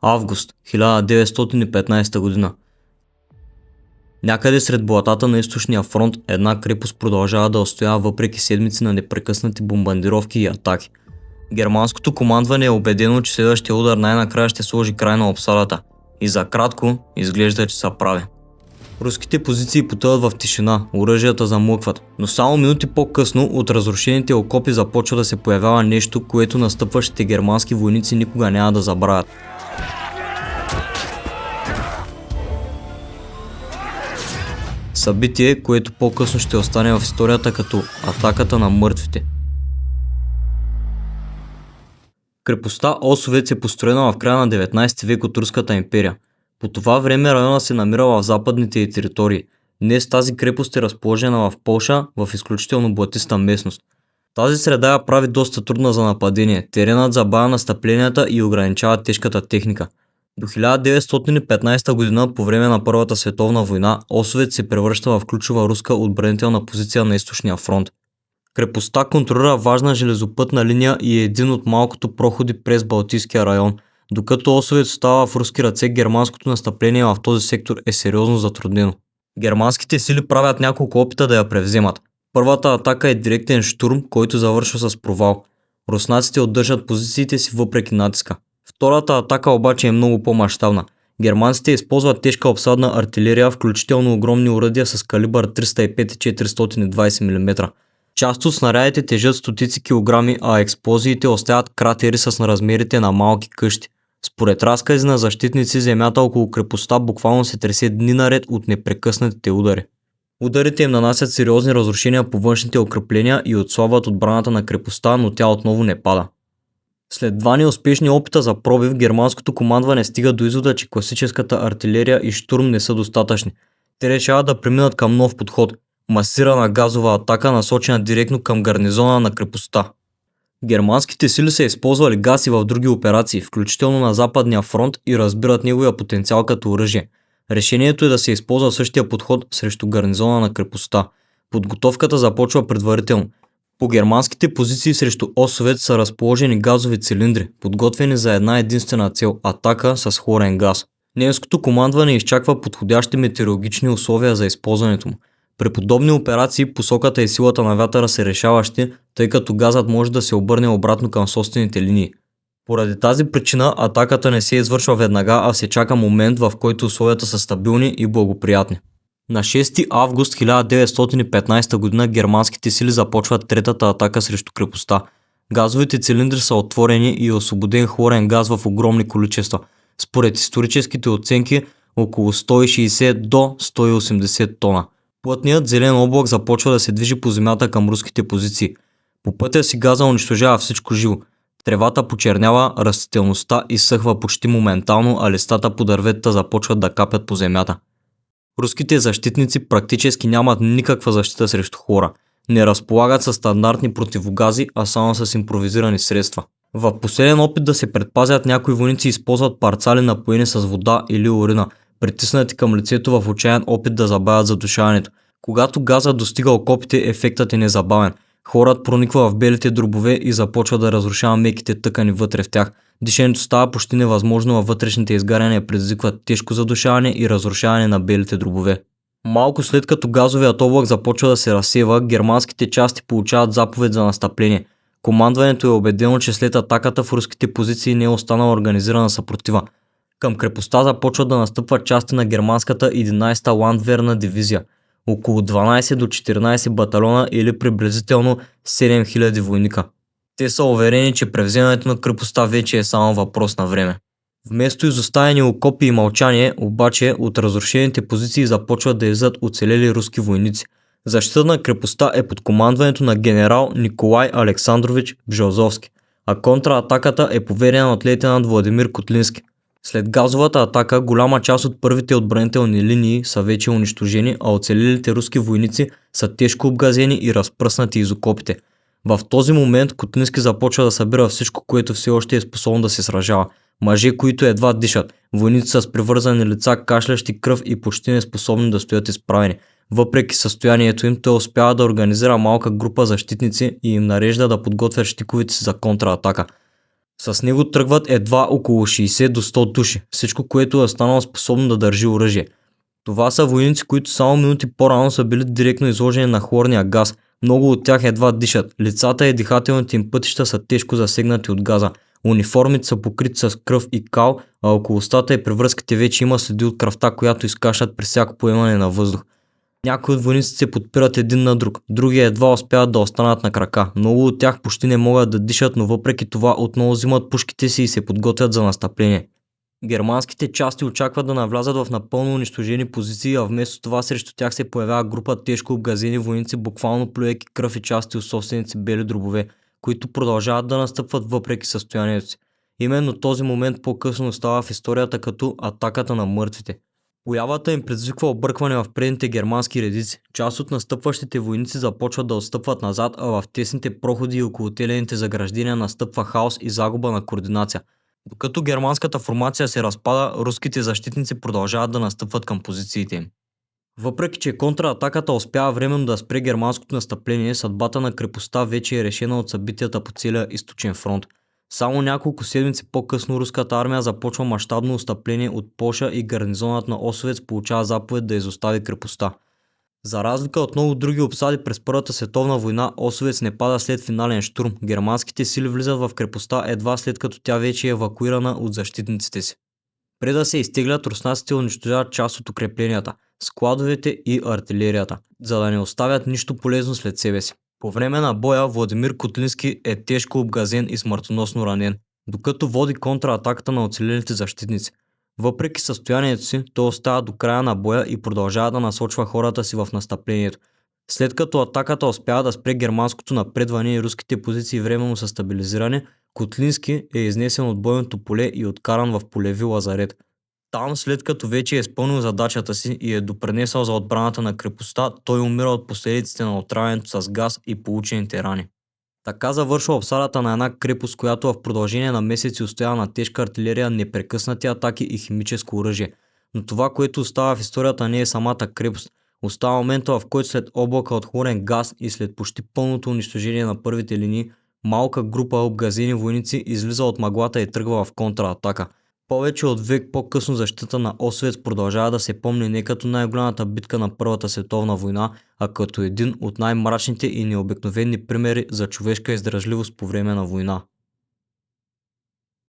Август 1915 година. Някъде сред блатата на източния фронт една крепост продължава да устоява въпреки седмици на непрекъснати бомбардировки и атаки. Германското командване е убедено, че следващия удар най-накрая ще сложи край на обсадата. И за кратко изглежда, че са прави. Руските позиции потъват в тишина, оръжията замлъкват, но само минути по-късно от разрушените окопи започва да се появява нещо, което настъпващите германски войници никога няма да забравят. Събитие, което по-късно ще остане в историята като атаката на мъртвите. Крепостта Осовец е построена в края на 19 век от Руската империя. По това време района се намира в западните й територии. Днес тази крепост е разположена в Полша, в изключително блатиста местност. Тази среда я прави доста трудна за нападение. Теренът забавя настъпленията и ограничава тежката техника. До 1915 година, по време на Първата световна война, Осовец се превръща в ключова руска отбранителна позиция на източния фронт. Крепостта контролира важна железопътна линия и е един от малкото проходи през Балтийския район. Докато Осовец остава в руски ръце, германското настъпление в този сектор е сериозно затруднено. Германските сили правят няколко опита да я превземат. Първата атака е директен щурм, който завършва с провал. Руснаците удържат позициите си въпреки натиска. Втората атака обаче е много по-мащабна. Германците използват тежка обсадна артилерия, включително огромни оръдия с калибър 305 и 420 мм. Част от снарядите тежат стотици килограми, а експлозиите оставят кратери с размерите на малки къщи. Според разкази на защитници, земята около крепостта буквално се тресе дни наред от непрекъснатите удари. Ударите им нанасят сериозни разрушения по външните укрепления и отслабват отбраната на крепостта, но тя отново не пада. След два неуспешни опита за пробив, германското командване стига до извода, че класическата артилерия и щурм не са достатъчни. Те решават да преминат към нов подход – масирана газова атака, насочена директно към гарнизона на крепостта. Германските сили са използвали газ и в други операции, включително на Западния фронт, и разбират неговия потенциал като оръжие. Решението е да се използва същия подход срещу гарнизона на крепостта. Подготовката започва предварително. По германските позиции срещу Осовец са разположени газови цилиндри, подготвени за една единствена цел – атака с хлорен газ. Немското командване изчаква подходящи метеорологични условия за използването му. При подобни операции посоката и силата на вятъра са решаващи, тъй като газът може да се обърне обратно към собствените линии. Поради тази причина атаката не се извършва веднага, а се чака момент, в който условията са стабилни и благоприятни. На 6 август 1915 г. германските сили започват третата атака срещу крепостта. Газовите цилиндри са отворени и е освободен хлорен газ в огромни количества. Според историческите оценки около 160 до 180 тона. Плътният зелен облак започва да се движи по земята към руските позиции. По пътя си газа унищожава всичко живо. Тревата почернява, растителността изсъхва почти моментално, а листата по дърветата започват да капят по земята. Руските защитници практически нямат никаква защита срещу хлора. Не разполагат със стандартни противогази, а само с импровизирани средства. В последен опит да се предпазят, някои войници използват парцали напоени с вода или урина, притиснати към лицето в отчаян опит да забавят задушаването. Когато газът достига окопите, ефектът е незабавен. Хлорът прониква в белите дробове и започва да разрушава меките тъкани вътре в тях. Дишането става почти невъзможно, във вътрешните изгаряния предизвикват тежко задушаване и разрушаване на белите дробове. Малко след като газовият облак започва да се разсева, германските части получават заповед за настъпление. Командването е убедено, че след атаката в руските позиции не е останала организирана съпротива. Към крепостта започват да настъпват части на германската 11-та ландверна дивизия. Около 12 до 14 батальона или приблизително 7000 войника. Те са уверени, че превземането на крепостта вече е само въпрос на време. Вместо изоставени окопи и мълчание, обаче от разрушените позиции започват да излизат оцелели руски войници. Защита на крепостта е под командването на генерал Николай Александрович Бжозовски, а контратаката е поверена от лейтенант Владимир Котлински. След газовата атака голяма част от първите отбранителни линии са вече унищожени, а оцелелите руски войници са тежко обгазени и разпръснати из окопите. В този момент Котлински започва да събира всичко, което все още е способно да се сражава. Мъже, които едва дишат, войници с привързани лица, кашлящи кръв и почти неспособни да стоят изправени. Въпреки състоянието им, той успява да организира малка група защитници и им нарежда да подготвят щиковите си за контратака. С него тръгват едва около 60 до 100 души, всичко което е станало способно да държи оръжие. Това са войници, които само минути по-рано са били директно изложени на хлорния газ. Много от тях едва дишат. Лицата и дихателните им пътища са тежко засегнати от газа. Униформите са покрити с кръв и кал, а около устата и при връзките вече има следи от кръвта, която изкашат при всяко поемане на въздух. Някои от войниците се подпират един на друг, други едва успяват да останат на крака. Много от тях почти не могат да дишат, но въпреки това отново взимат пушките си и се подготвят за настъпление. Германските части очакват да навлязат в напълно унищожени позиции, а вместо това срещу тях се появява група тежко обгазени войници, буквално плюейки кръв и части от собствените си бели дробове, които продължават да настъпват въпреки състоянието си. Именно този момент по-късно остава в историята като атаката на мъртвите. Появата им предизвиква объркване в предните германски редици. Част от настъпващите войници започват да отстъпват назад, а в тесните проходи и около телените заграждения настъпва хаос и загуба на координация. Докато германската формация се разпада, руските защитници продължават да настъпват към позициите им. Въпреки че контратаката успява временно да спре германското настъпление, съдбата на крепостта вече е решена от събитията по целия източен фронт. Само няколко седмици по-късно руската армия започва мащабно отстъпление от Полша и гарнизонът на Осовец получава заповед да изостави крепостта. За разлика от много други обсади през Първата световна война, Осовец не пада след финален щурм. Германските сили влизат в крепостта едва след като тя вече е евакуирана от защитниците си. Преди да се изтеглят, руснаците унищожават част от укрепленията, складовете и артилерията, за да не оставят нищо полезно след себе си. По време на боя Владимир Котлински е тежко обгазен и смъртоносно ранен, докато води контратаката на оцелелите защитници. Въпреки състоянието си, той остава до края на боя и продължава да насочва хората си в настъплението. След като атаката успява да спре германското напредване и руските позиции временно са стабилизирани, Котлински е изнесен от бойното поле и откаран в полеви лазарет. Там, след като вече е изпълнил задачата си и е допринесъл за отбраната на крепостта, той умира от последиците на отравянето с газ и получените рани. Така завършва обсадата на една крепост, която в продължение на месеци устоява на тежка артилерия, непрекъснати атаки и химическо оръжие. Но това, което остава в историята, не е самата крепост. Остава момента, в който след облака от хлорен газ и след почти пълното унищожение на първите линии, малка група обгазени войници излиза от мъглата и тръгва в контратака. Повече от век по-късно защитата на Осовец продължава да се помни не като най-голямата битка на Първата световна война, а като един от най-мрачните и необикновени примери за човешка издръжливост по време на война.